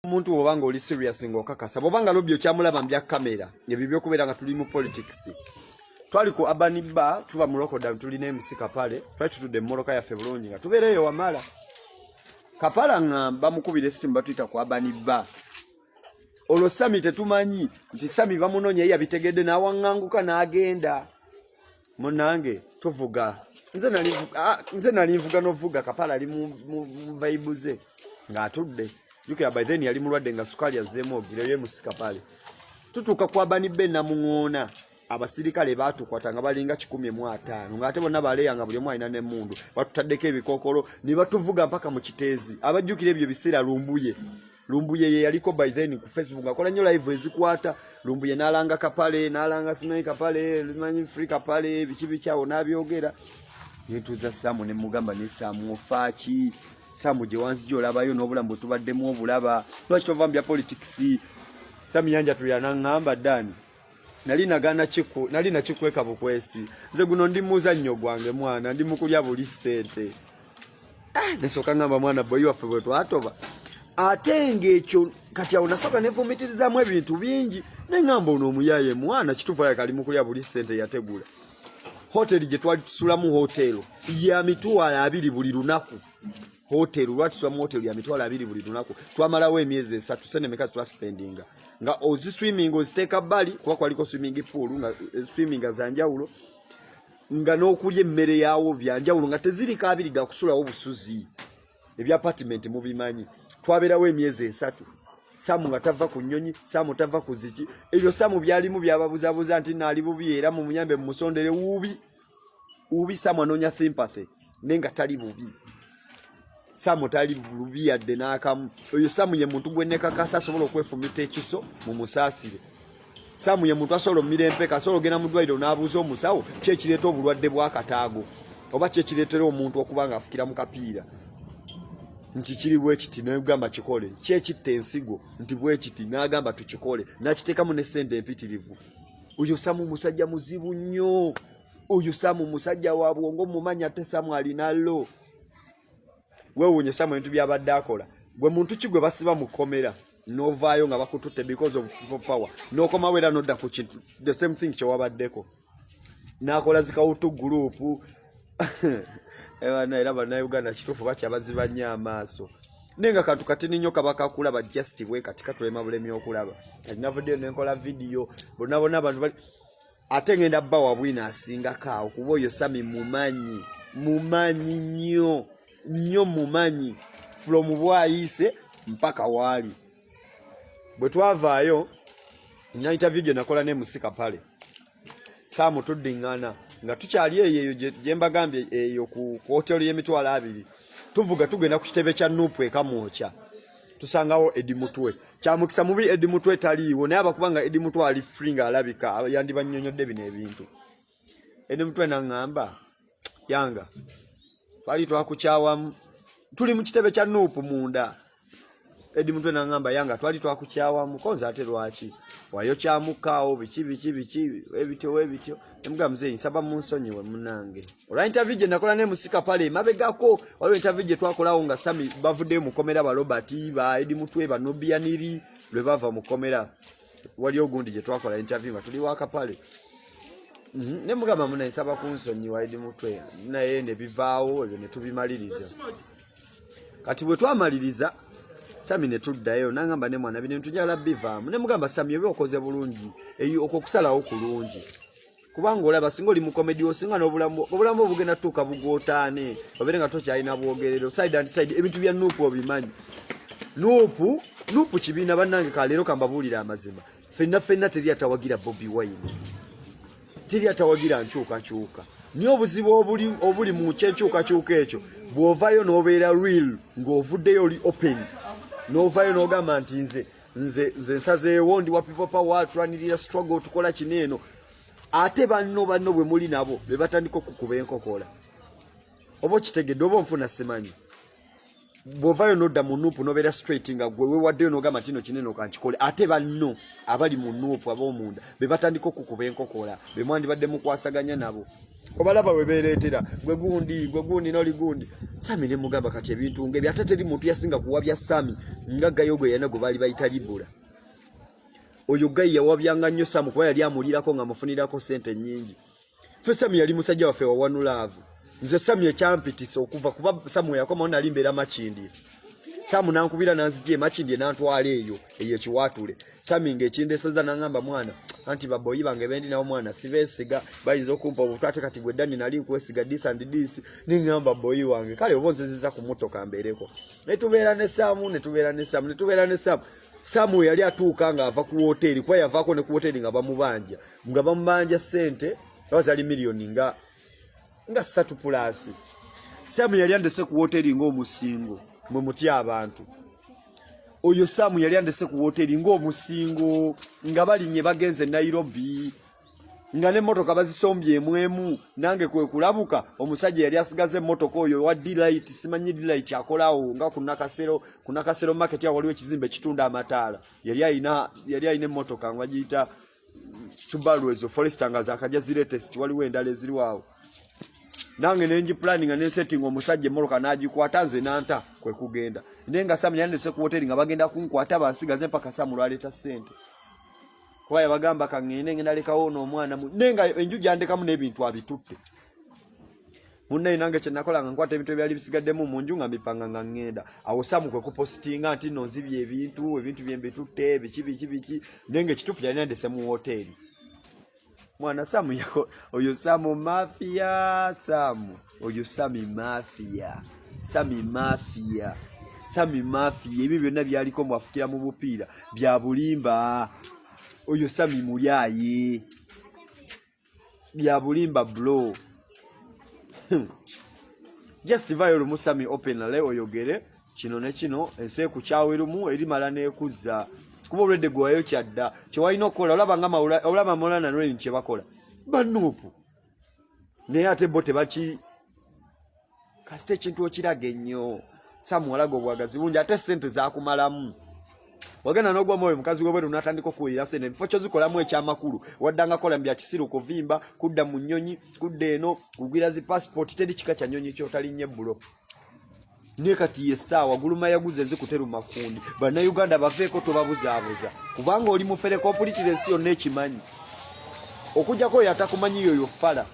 Omuntu obanga oli serious ng'okakasa bw'obanga lobyo kyamulaba mbya kamera ebyo kubeera nga tuli mu politics twali ku Urban Bar tuba mu Rokoda tulina MC Kapale twali tutudde mmoloka yaffe bulungi nga tubeereyo wamala Kapala ngamba mukubira essimu batuyita ku Urban Bar olwo Sami tetumanyi nti Sami bamunoonya ye yabitegedde n'awaŋŋanguka n'agenda munange tuvuga nze nali nvuga n'ovuga Kapala ali mu vibe ze ng'atudde yukira by then yali mulwadde nga sukali azzeemu ogireyo musika pale tutuuka kwa Urban Bar namuŋoona abasirikale baatukwata nga balinga 105 ng'ate bonna baleya nga buli omu alina n'emmundu batutaddeko ebikookolo ne batuvuga mpaka mu kiteezi abajjukira ebyo biseera Lumbuye ye yaliko by then ku Facebook akola nnyo live ezikwata Lumbuye n'alanga Kapale n'alanga Simanyi Kapale Simanyi Free Kapale biki kyawo n'abyogera netuuza Samu ne mugamba ne Samu ofaaki Samu gye wanzijja olabayo n'obulamu bwe tubaddemu obulaba lwaki tova mu bya politics Samu yanja tulya n'aŋŋamba Dani nali nakikweka bukwesi nze guno ndi muzannyo gwange mwana ndi mukulya buli ssente nesooka ŋŋamba mwana boyi waffe bwe twatoba ate ng'ekyo kati awo nasooka nevumitirizamu ebintu bingi neŋŋamba ono omuyaye mwana kituufu kali mukulya buli ssente yategula hoteri gye twatusulamu hotero ya mitwalo 2 buli lunaku hotelu lwatusulamu hotelu ya mitwalo 2 buli lunaku twamalawo emyezi 3 sene mekazi twaspendinga nga ozi swimming oziteeka bbali kuba kwaliko swimming pool nga swimming azanjawulo nga n'okulya emmere yaawo byanjawulo nga teziri kabiri ga kusulawo busuzi ebya apartment mubimanyi twabeerawo emyezi 3 Samu nga tava ku nnyonyi Samu tava ku ziki ebyo Samu byalimu byababuzabuza nti naali bubi era mu munyambe mu musondere ubi Samu anoonya sympathy nenga tali bubi Samu tali bubi yadde n'akamu oyo Samu ye muntu gwe nekakasa asobola okwefumita ekiso mu musaasire Samu ye muntu asobola omira empeka asobola ogenda mu ddwaliro n'abuuza omusawo ki ekireeta obulwadde bw'akataago oba ki ekireetera omuntu okuba nga afukira mu kapiira nti kiri bwe kiti n'agamba kikole ki ekitta ensigo nti bwe kiti n'agamba tukikole n'akiteekamu n'essente empitirivu oyo Samu musajja muzibu nnyo oyo Samu musajja wa bwongo mumanya ate Samu alinalo weewuunye Samu ebintu byabadde akola gwe muntu ki gwe basiba mu kkomera n'ovaayo nga bakututte because of people power n'okomawo era n'odda ku kintu the same thing kyewabaddeko n'akola zikawutu gurupu era bannayuganda kituufu bakyabaziba nnyo amaaso nenga kantu katini nnyo kaba kakulaba just bwe kati katulema bulemi okulaba alinavuddeyo nenkola vidiyo bonna abantu bali ate ngenda bba wabwina asingako awo kuba oyo Sami mumanyi nnyo mumanyi from bwayise mpaka waali bwe twavaayo nina interview gye nakola ne musika pale Samu tuddiŋŋana nga tukyali eyo gye mbagambye eyo ku hoteli y'emitwalo 2 tuvuga tugenda ku kitebe kya Nuupu ekamwokya tusangawo Edi Mutwe kyamukisa mubi Edi Mutwe taliiwo naye abakubanga Edi Mutwe ali free nga alabika yandibanyonyodde bino ebintu Edi Mutwe n'aŋŋamba yanga twali twakukyawamu tuli mu kitebe kya Nuupu munda Edi Mutwe n'aŋŋamba yanga twali twakukyawamu koza ate lwaki wayo kyamukaawo biki ebityo emugamba mzee nsaba mu nsonyiwe munange olwa interview gye nakola ne musika pale mabegako waliwo interview gye twakolawo nga Sami bavuddeyo mu kkomera ba Robert ba Edi Mutwe ba Nobianiri lwe bava mu kkomera waliwo gundi gye twakola interview nga tuli waka pale ne mugamba muna nsaba ku nsonyiwa Edi Mutwe naye ne bivaawo ebyo ne tubimaliriza kati bwe twamaliriza Sami ne tuddayo n'angamba ne mwana bino ntujala bivaamu ne mugamba Sami obe okoze bulungi eyo okusalawo kulungi kubanga olaba singa oli mu comedy osinga n'obulamu obugenda tuuka bugotaane obere nga tokyalina bwogerero side and side ebintu bya Nuupu obimanyi Nuupu kibiina bannange kaleero kambabuulira amazima fenna teri atawagira Bobi Wine teri atawagira nkyukakyuka niyo obuzibu obuli mu kyenkyukakyuka ekyo bw'ovaayo n'obeera real ng'ovuddeyo oli open n'ovaayo n'ogamba nti nze nsazeewo ndi wa people power tulanirira struggle tukola kineeno ate banno bwe muli nabo be batandika okukuba enkokola oba okitegedde oba onfuna simanyi bw'ovaayo n'odda mu Nuupu n'obeera straight nga gwe weewaddeyo n'ogamba tino kineeno kankikole ate banno abali mu Nuupu ab'omunda be batandika okukuba enkokola be mwandibadde mukwasaganya nabo obalaba we beeretera gwe gundi noli gundi Sami ne mugamba kati ebintu ngebyo ate teri muntu yasinga kuwabya Sami nga Gayo gwe yana gwe bali bayita Libula oyo Gayi yawabyanga nnyo Sami kuba yali amulirako nga mufunirako sente nnyingi fe Sami yali musajja waffe wa One Love nze Sami ekyampitisa okuva kuba Sami yakoma nali mbeera Makindye Sami nankubira nanzije Makindye nantwala eyo Kiwatule Sami ng'ekindeseza nangamba mwana anti baboyi bange bendi nawo mwana sivesiga bayizo kumpa obutwate kati gwe Dani nali nkwesiga this and this ningamba boyi wange kale obonzezeza ku motoka mbereko netubeera ne Samu Samu yali atuuka nga ava ku hoteli kwa yavako ne ku hoteli nga bamubanja sente bazali milioni nga 3 plus Samu yali andese ku hoteli ng'omusingo mwe mutya abantu oyo Samu yali andese ku hoteli ng'omusingo nga balinye bagenze Nairobi nga ne motoka bazisombye mwemu nange kwe kulabuka omusajja yali asigaze motoka oyo wa Delight simanyi Delight akolawo nga kunakasero market ya waliwo ekizimbe kitunda amataala yali ayina motoka ngwajita Subaru ezo Forester nga zakaja zile test waliwo endale ziri wawo nange nenji planning and setting omusajja moloka nagikwata nze nanta kwe kugenda nenga Samu yandese ku hoteli nga bagenda kunkwata bansigaze mpaka Samu lwaleta sente kwa yabagamba kangene ngenda lekawo no mwana nenga enjuja andekamu n'ebintu abitutte munne nange kye nakola nga nkwata ebintu byali bisigaddemu mu nju nga mipanga nga ngenda awo Samu kwe kupostinga nti nozibye ebintu byembitutte biki nenge kitufu yali yandese mu hoteli mwana Samu yako oyo Samu mafia oyo Sami mafia ebyo byonna byaliko mwafukira mu bupiira bya bulimba oyo Sami mulyaye bya bulimba bro just viral musami open le oyogere kino ne kino ense ku kyawerumu eri mala nekuzza kuba olwedde gwayo kyadda kyewalina okukola olaba Maulana Nureni kye bakola banuupu naye ate bo tebaki kasite ekintu okiraga ennyo Samu walaga obwagazi bungi ate sente zakumalamu wagenda n'ogwa moyo mukazi w'obweru n'atandika okuwulira sente ebifo kyozikolamu ekyamakulu waddanga kola mbya kisiru kuvimba kudda mu nnyonyi kudda eno kugwira zi passport teri kika kya nnyonyi kyotalinnye bbulo ne kati yessaawa guluma yaguze zikuteru makundi bannayuganda baveeko tobabuzaabuza kubanga oli mufere completely yonna ekimanyi okujjako oyo atakumanyi yoyo fala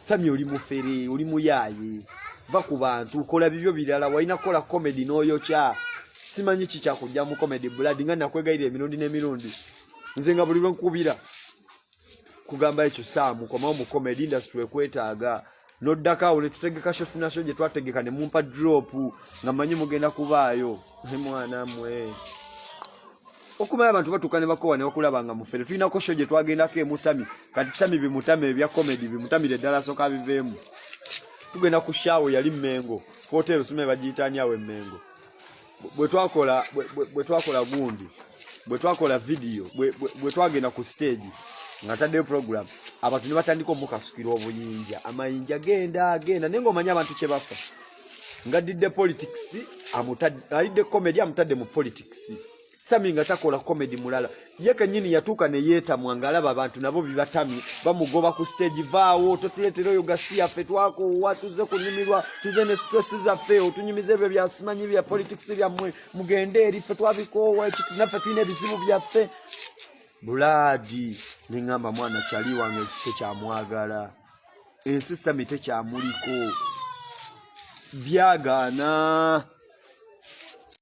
Sami oli mufere oli muyaaye va ku bantu kola bibyo birala walina kola comedy n'oyokya simanyi kicha kujja mu comedy blood nga nakwegayira emirundi n'emirundi nze nga buli lwenkubira kugamba ekyo Samu komawo mu comedy industry ekwetaaga noddaka ole tutegeka shot nasho je twategeka ne mumpa drop nga manyi mugenda kubaayo mwana mwe okumaya abantu batukane bakowa ne okulabanga mufere tulina ko shoje twagendako emusami kati Sami bimutame ebya comedy bimutamire ddala soka biveemu tugenda ku shawo yali Mengo hotel sime bagitanya we Mengo bwe twakola gundi bwe twakola video bwe twagenda ku stage ngatadde program abantu ne batandika omukasukira obuyinja amayinja genda nengo manya abantu kye bafa ngadidde politics alidde comedy amutadde mu politics Sami nga takola comedy mulala yeka nyini yatuka ne yeta mwangalaba abantu nabo bibatami bamugoba ku stage vaawo totuletero yo gasia fetwako watuze kunyimirwa tuze ne stress za feo tunyimize bye bya simanyi bya politics bya mugende eri fetwabiko wachitu nafe twine bizibu bya fe buladi ningamba mwana chali wange kite kya mwagala ensi Sami te kya muliko byagana